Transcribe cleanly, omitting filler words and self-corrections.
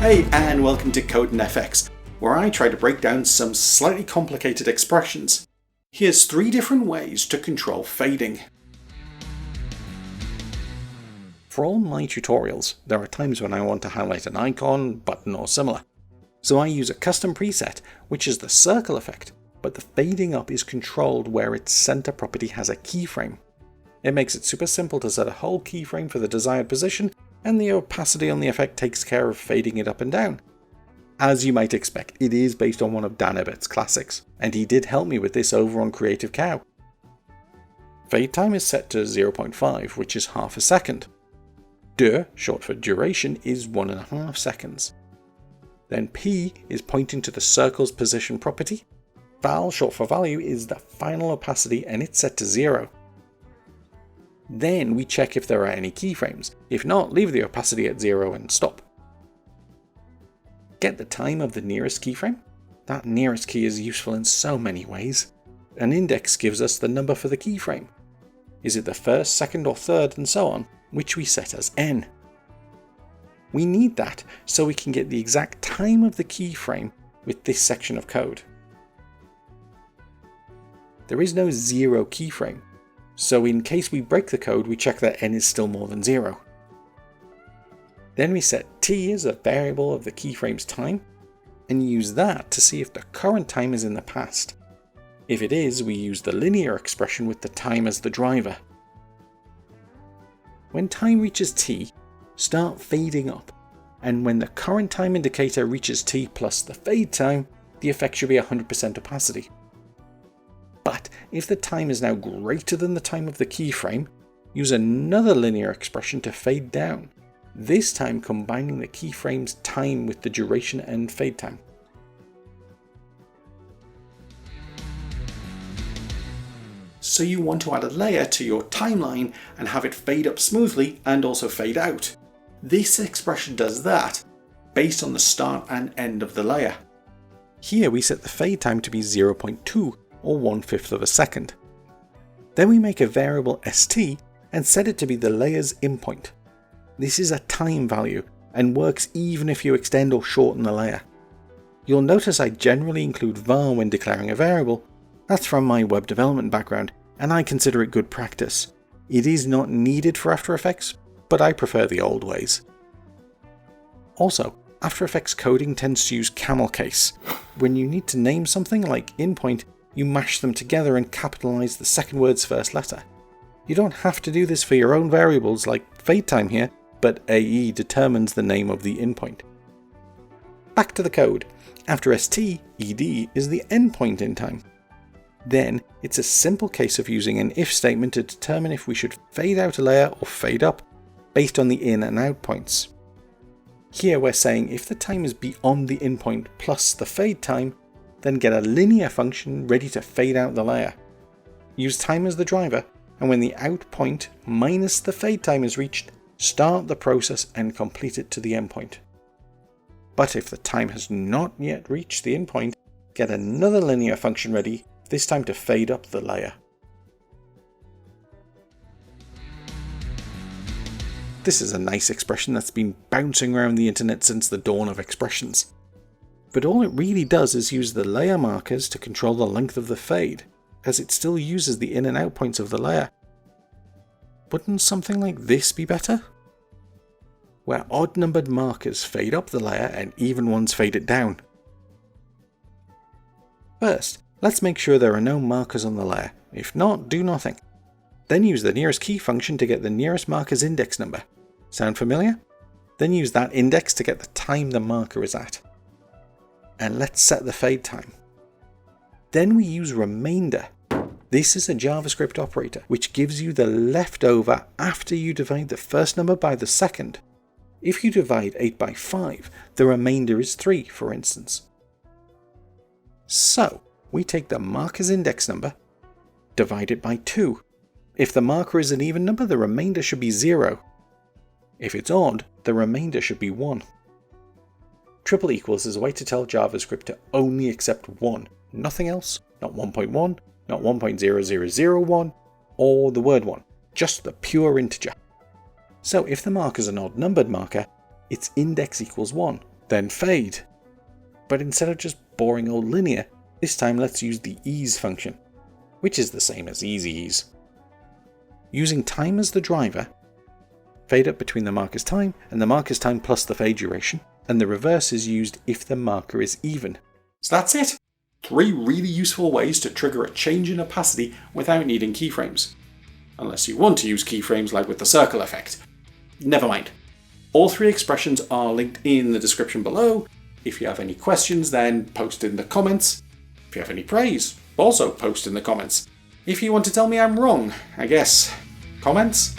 Hey, and welcome to Code and FX, where I try to break down some slightly complicated expressions. Here's 3 different ways to control fading. For all my tutorials, there are times when I want to highlight an icon, button, or similar. So I use a custom preset, which is the circle effect, but the fading up is controlled where its center property has a keyframe. It makes it super simple to set a whole keyframe for the desired position, and the opacity on the effect takes care of fading it up and down. As you might expect, it is based on one of Dan Abbott's classics, and he did help me with this over on Creative Cow. Fade time is set to 0.5, which is half a second. Dur, short for duration, is 1.5 seconds. Then P is pointing to the circle's position property. Val, short for value, is the final opacity and it's set to 0. Then we check if there are any keyframes. If not, leave the opacity at 0 and stop. Get the time of the nearest keyframe. That nearest key is useful in so many ways. An index gives us the number for the keyframe. Is it the first, second, or third, and so on, which we set as n. We need that so we can get the exact time of the keyframe with this section of code. There is no 0 keyframe, so in case we break the code, we check that n is still more than 0. Then we set t as a variable of the keyframe's time, and use that to see if the current time is in the past. If it is, we use the linear expression with the time as the driver. When time reaches t, start fading up, and when the current time indicator reaches t plus the fade time, the effect should be 100% opacity. But if the time is now greater than the time of the keyframe, use another linear expression to fade down, this time combining the keyframe's time with the duration and fade time. So you want to add a layer to your timeline and have it fade up smoothly and also fade out. This expression does that based on the start and end of the layer. Here we set the fade time to be 0.2 or 1/5 of a second. Then we make a variable st and set it to be the layer's inpoint. This is a time value and works even if you extend or shorten the layer. You'll notice I generally include var when declaring a variable. That's from my web development background, and I consider it good practice. It is not needed for After Effects, but I prefer the old ways. Also, After Effects coding tends to use camel case. When you need to name something like inpoint, you mash them together and capitalize the second word's first letter. You don't have to do this for your own variables like fade time here, but AE determines the name of the endpoint. Back to the code. After st, ed is the endpoint in time. Then it's a simple case of using an if statement to determine if we should fade out a layer or fade up based on the in and out points. Here we're saying if the time is beyond the in point plus the fade time, then get a linear function ready to fade out the layer. Use time as the driver, and when the out point minus the fade time is reached, start the process and complete it to the endpoint. But if the time has not yet reached the endpoint, get another linear function ready, this time to fade up the layer. This is a nice expression that's been bouncing around the internet since the dawn of expressions. But all it really does is use the layer markers to control the length of the fade, as it still uses the in and out points of the layer. Wouldn't something like this be better? Where odd numbered markers fade up the layer and even ones fade it down. First, let's make sure there are no markers on the layer. If not, do nothing. Then use the nearest key function to get the nearest marker's index number. Sound familiar? Then use that index to get the time the marker is at. And let's set the fade time. Then we use remainder. This is a JavaScript operator which gives you the leftover after you divide the first number by the second. If you divide 8 by 5, the remainder is 3, for instance. So, we take the marker's index number, divide it by 2. If the marker is an even number, the remainder should be 0. If it's odd, the remainder should be 1. Triple equals is a way to tell JavaScript to only accept 1, nothing else, not 1.1, not 1.0001, or the word 1, just the pure integer. So if the marker is an odd numbered marker, its index equals 1, then fade. But instead of just boring old linear, this time let's use the ease function, which is the same as easy ease. Using time as the driver, fade up between the marker's time and the marker's time plus the fade duration, and the reverse is used if the marker is even. So that's it! 3 really useful ways to trigger a change in opacity without needing keyframes. Unless you want to use keyframes like with the circle effect. Never mind. All 3 expressions are linked in the description below. If you have any questions, then post in the comments. If you have any praise, also post in the comments. If you want to tell me I'm wrong, I guess. Comments?